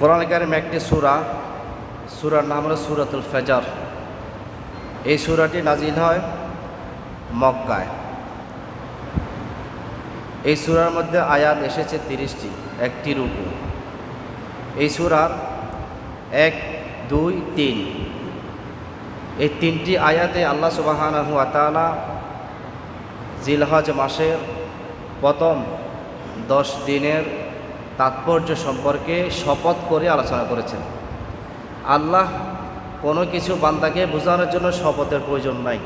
কোরআনে কারিমে একটি সূরার নাম হলো সূরাতুল ফজর। এই সূরাটি নাজিল হয় মক্কায়। এই সূরার মধ্যে আয়াত এসেছে 30টি, একটি রুকু। এই সূরার 1, 2, 3 এই 3টি আয়াতে আল্লাহ সুবহানাহু ওয়া তাআলা জিলহজ মাসের প্রথম 10 দিনের তাৎপর্য সম্পর্কে শপথ করে আলোচনা করেছেন। আল্লাহ কোনো কিছু বান্দাকে বোঝানোর জন্য শপথের প্রয়োজন নাই,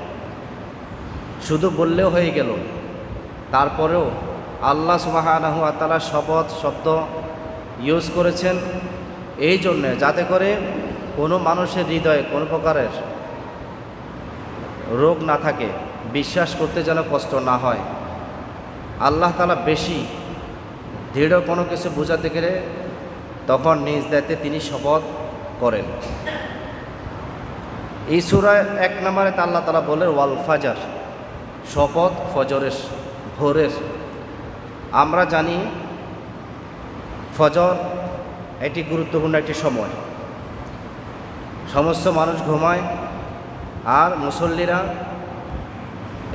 শুধু বললেও হয়ে গেল। তারপরেও আল্লাহ সুবহানাহু ওয়া তাআলা শপথ শব্দ ইউজ করেছেন এই জন্যে, যাতে করে কোনো মানুষের হৃদয়ে কোনো প্রকারের রোগ না থাকে, বিশ্বাস করতে যেন কষ্ট না হয়। আল্লাহ তাআলা বেশি দৃঢ় কোনো কিছু বোঝাতে গেলে তখন নিজ দায়িত্বে তিনি শপথ করেন। এই সূরায় 1 নম্বরে আল্লাহ তাআলা বলেন ওয়াল ফাজর, শপথ ফজরের, ভোরের। আমরা জানি ফজর এটি গুরুত্বপূর্ণ একটি সময়। সমস্ত মানুষ ঘুমায় আর মুসল্লিরা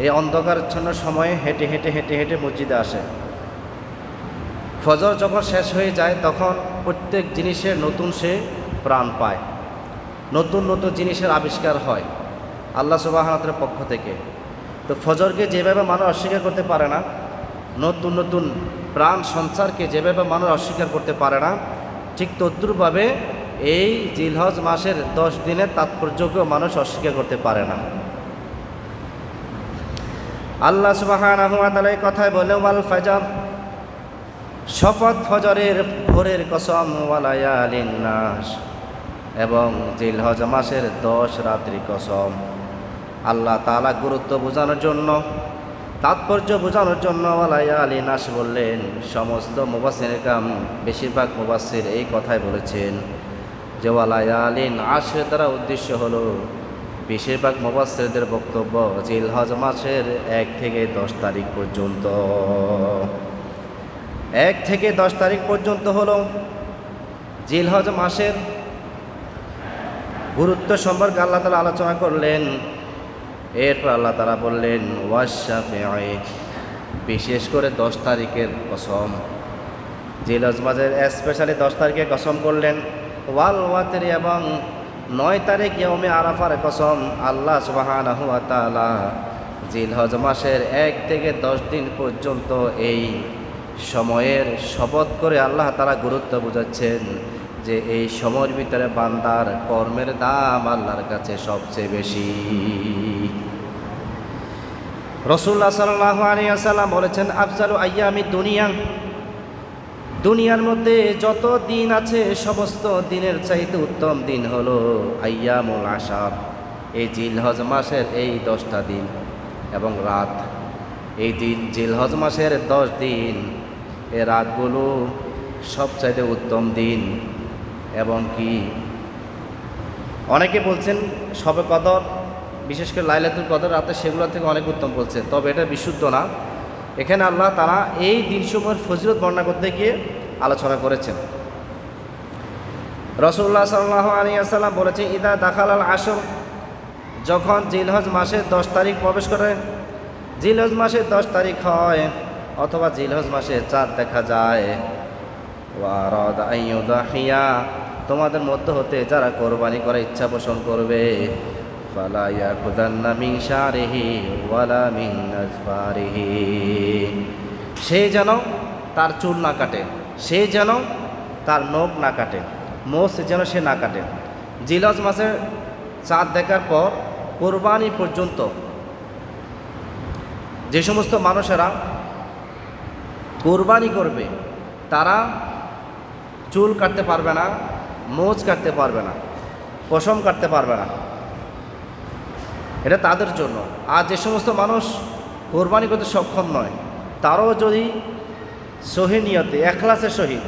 এই অন্ধকারাচ্ছন্ন সময়ে হেঁটে হেঁটে হেঁটে হেঁটে মসজিদে আসে। ফজর যখন শেষ হয়ে যায় তখন প্রত্যেক জিনিসের নতুন সে প্রাণ পায়, নতুন নতুন জিনিসের আবিষ্কার হয় আল্লাহ সুবহানাহু ওয়া তাআলার পক্ষ থেকে। তো ফজরকে যেভাবে মানুষ অস্বীকার করতে পারে না, নতুন নতুন প্রাণ সঞ্চারকে যেভাবে মানুষ অস্বীকার করতে পারে না, ঠিক তদ্রূপভাবে এই জিলহজ মাসের 10 দিনের তাৎপর্যকেও মানুষ অস্বীকার করতে পারে না। আল্লাহ সুবহানাহু ওয়া তাআলা এই কথায় বলে ওয়াল ফাজর, শপথ ফজরের, ভোরের কসম, ওয়া লায়ালিন নাস, এবং জিলহজ মাসের 10 রাত্রি কসম। আল্লাহ তাআলা গুরুত্ব বোঝানোর জন্য, তাৎপর্য বোঝানোর জন্য ওয়া লায়ালিন নাস বললেন। সমস্ত মুফাসসির কিরাম, বেশিরভাগ মুফাসসির এই কথাই বলেছেন যে ওয়া লায়ালিন নাসের দ্বারা উদ্দেশ্য হলো, বেশিরভাগ মুফাসসিরদের বক্তব্য জিলহজ মাসের 1 থেকে 10 তারিখ পর্যন্ত। 1 থেকে 10 তারিখ পর্যন্ত হলো জিলহজ মাসের গুরুত্ব সম্পর্কে আল্লাহ তাআলা আলোচনা করলেন। এরপর আল্লাহ তাআলা বললেন ওয়াশ-শাফিঈ, বিশেষ করে 10 তারিখের কসম। জিলহজ মাসের স্পেশালি 10 তারিখে কসম করলেন। ওয়াল ওয়াতরি, এবং 9 তারিখ ইয়াউমে আরাফার কসম। আল্লাহ সুবহানাহু ওয়া তাআলা জিলহজ মাসের 1 থেকে 10 দিন পর্যন্ত এই সময়ের শপথ করে আল্লাহ তাআলা গুরুত্ব বোঝাচ্ছেন যে এই সময়ের ভিতরে বান্দার কর্মের দাম আল্লাহর কাছে সবচেয়ে বেশি। রাসূলুল্লাহ সাল্লাল্লাহু আলাইহি ওয়াসাল্লাম বলেছেন আফজালু আইয়ামি দুনিয়া, দুনিয়ার মধ্যে যত দিন আছে সমস্ত দিনের চাইতে উত্তম দিন হলো আইয়ামুল আশার, এই জিলহজ মাসের এই 10টা দিন এবং রাত। এই দিন জিলহজ মাসের 10 দিন, এই রাতগুলো সবচাইতে উত্তম দিন। এবং কি অনেকে বলছেন শবে কদর, বিশেষ করে লাইলাতুল কদর রাতে, সেগুলো থেকে অনেক উত্তম বলছে, তবে এটা বিশুদ্ধ না। এখানে আল্লাহ তাআলা এই দিনসমূহের ফজিলত বর্ণনা করতে গিয়ে আলোচনা করেছেন। রাসূলুল্লাহ সাল্লাল্লাহু আলাইহি ওয়াসাল্লাম বলেছেন ইদা দাখালাল আশর, যখন জিলহজ মাসের 10 তারিখ প্রবেশ করে, জিলহজ মাসের 10 তারিখ হয় অথবা জিলহজ মাসে চাঁদ দেখা যায়, ওয়া আরাদা আইয়ুদাহিয়া, তোমাদের মধ্য হতে যারা কোরবানি করার ইচ্ছা পোষণ করবে, ফালা ইয়াকুদান্না মিন শারিহি ওয়ালা মিন আজফারিহি, সে যেন তার চুল না কাটে, সে যেন তার নখ না কাটে, মোষ যেন সে না কাটে। জিলহজ মাসের চাঁদ দেখার পর কোরবানি পর্যন্ত যে সমস্ত মানুষেরা কোরবানি করবে তারা চুল কাটতে পারবে না, মোজ কাটতে পারবে না, পশম কাটতে পারবে না, এটা তাদের জন্য। আর যে সমস্ত মানুষ কোরবানি করতে সক্ষম নয়, তারাও যদি সহি নিয়তে, ইখলাসের সহিত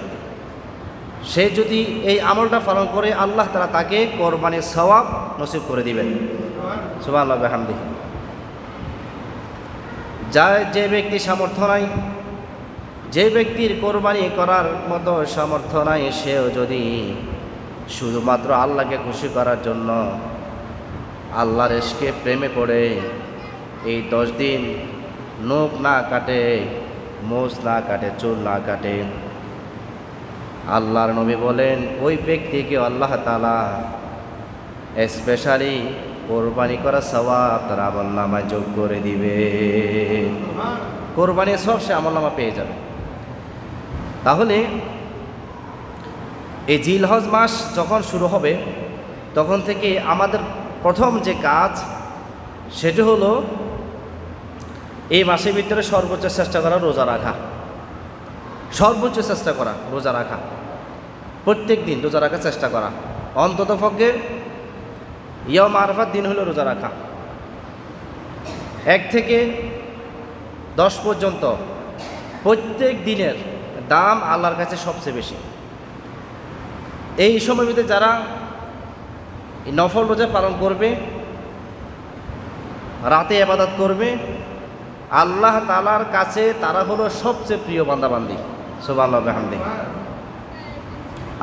সে যদি এই আমলটা পালন করে, আল্লাহ তাআলা তাকে কোরবানির সওয়াব নসিব করে দিবেন। সুবহানাল্লাহ ওয়া বিহামদিহি। যে ব্যক্তি সামর্থ্য নাই, যে ব্যক্তির কোরবানি করার মতো সামর্থ্য নাই, সেও যদি শুধুমাত্র আল্লাহকে খুশি করার জন্য আল্লাহর ইশকে প্রেমে পড়ে এই 10 দিন নখ না কাটে, মোষ না কাটে, চুল না কাটে, আল্লাহর নবী বলেন ওই ব্যক্তিকে আল্লাহ তাআলা স্পেশালি কোরবানি করা সওয়াব তার আমলনামায় যোগ করে দিবে। কোরবানির সব সে আমলনামা পেয়ে যাবে। তাহলে এই জিলহজ মাস যখন শুরু হবে তখন থেকে আমাদের প্রথম যে কাজ সেটি হলো এই মাসের ভিতরে সর্বোচ্চ চেষ্টা করা রোজা রাখা, সর্বোচ্চ চেষ্টা করা রোজা রাখা, প্রত্যেক দিন রোজা রাখার চেষ্টা করা। অন্ততপক্ষে ইয়ম আরাফার দিন হলো রোজা রাখা। 1 থেকে 10 পর্যন্ত প্রত্যেক দিনের দাম আল্লাহর কাছে সবচেয়ে বেশি। এই সময়ের ভিতরে যারা নফল রোজা পালন করবে, রাতে ইবাদত করবে, আল্লাহ তাআলার কাছে তারা হলো সবচেয়ে প্রিয় বান্দাবান্দি। সুবহানাল্লাহ ওয়া বিহামদিহি।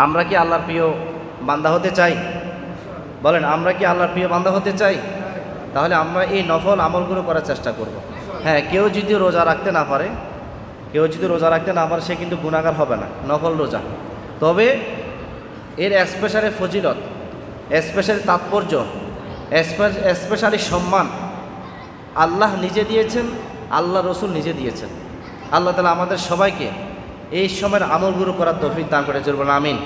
আমরা কি আল্লাহর প্রিয় বান্দা হতে চাই? বলেন, আমরা কি আল্লাহর প্রিয় বান্দা হতে চাই? তাহলে আমরা এই নফল আমলগুলো করার চেষ্টা করব। হ্যাঁ, কেউ যদি রোজা রাখতে না পারে, সে কিন্তু গুনাহগার হবে না, নফল রোজা। তবে এর স্পেশালি ফজিলত, স্পেশালি তাৎপর্য, স্পেশালি সম্মান আল্লাহ নিজে দিয়েছেন, আল্লাহ রসুল নিজে দিয়েছেন। আল্লাহ তাআলা আমাদের সবাইকে এই সময়ের আমলগুলো করার তৌফিক দান করে। জোরে বলুন আমিন।